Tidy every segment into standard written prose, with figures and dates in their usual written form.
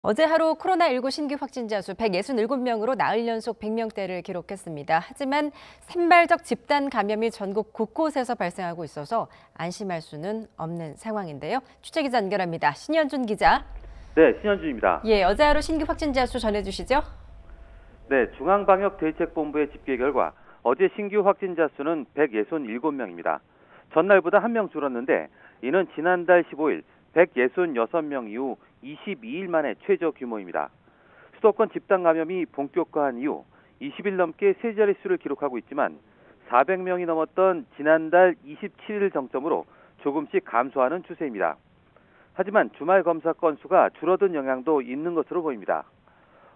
어제 하루 코로나19 신규 확진자 수 167명으로 나흘 연속 100명대를 기록했습니다. 하지만 산발적 집단 감염이 전국 곳곳에서 발생하고 있어서 안심할 수는 없는 상황인데요. 취재기자 연결합니다. 신현준 기자. 네, 신현주입니다. 어제 하루 신규 확진자 수 전해주시죠. 네, 중앙방역대책본부의 집계 결과 어제 신규 확진자 수는 167명입니다. 전날보다 1명 줄었는데 이는 지난달 15일 166명 이후 22일 만에 최저 규모입니다. 수도권 집단 감염이 본격화한 이후 20일 넘게 세 자릿수를 기록하고 있지만 400명이 넘었던 지난달 27일 정점으로 조금씩 감소하는 추세입니다. 하지만 주말 검사 건수가 줄어든 영향도 있는 것으로 보입니다.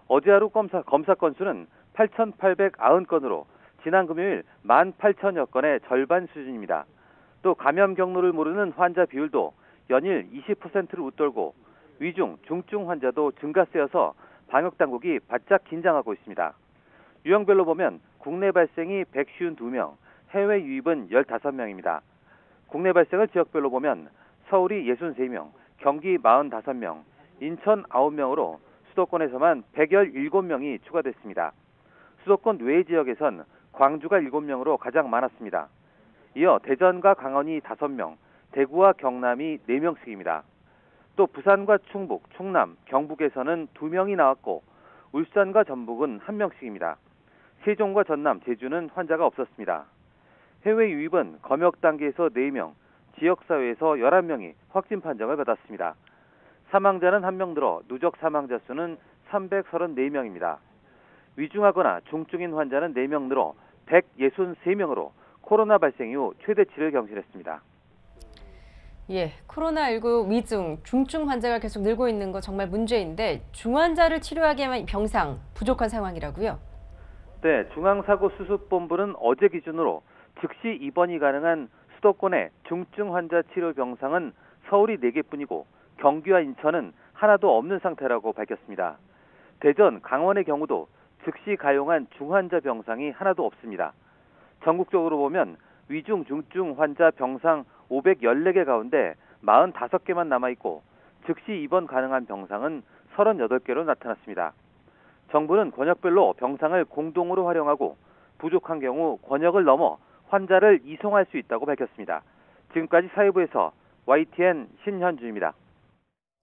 어제 하루 검사 건수는 8,890건으로 지난 금요일 18,000여 건의 절반 수준입니다. 또 감염 경로를 모르는 환자 비율도 연일 20%를 웃돌고 위중, 중증 환자도 증가세여서 방역당국이 바짝 긴장하고 있습니다. 유형별로 보면 국내 발생이 152명, 해외 유입은 15명입니다. 국내 발생을 지역별로 보면 서울이 63명, 경기 45명, 인천 9명으로 수도권에서만 117명이 추가됐습니다. 수도권 외 지역에선 광주가 7명으로 가장 많았습니다. 이어 대전과 강원이 5명, 대구와 경남이 4명씩입니다. 또 부산과 충북, 충남, 경북에서는 2명이 나왔고 울산과 전북은 1명씩입니다. 세종과 전남, 제주는 환자가 없었습니다. 해외 유입은 검역 단계에서 4명, 지역사회에서 11명이 확진 판정을 받았습니다. 사망자는 1명 늘어 누적 사망자 수는 334명입니다. 위중하거나 중증인 환자는 4명 늘어 163명으로 코로나 발생 이후 최대치를 경신했습니다. 코로나19 위중, 중증 환자가 계속 늘고 있는 거 정말 문제인데 중환자를 치료하기에만 병상 부족한 상황이라고요? 네, 중앙사고수습본부는 어제 기준으로 즉시 입원이 가능한 수도권의 중증 환자 치료 병상은 서울이 4개뿐이고 경기와 인천은 하나도 없는 상태라고 밝혔습니다. 대전, 강원의 경우도 즉시 가용한 중환자 병상이 하나도 없습니다. 전국적으로 보면 위중, 중증 환자 병상 514개 가운데 45개만 남아있고 즉시 입원 가능한 병상은 38개로 나타났습니다. 정부는 권역별로 병상을 공동으로 활용하고 부족한 경우 권역을 넘어 환자를 이송할 수 있다고 밝혔습니다. 지금까지 사회부에서 YTN 신현주입니다.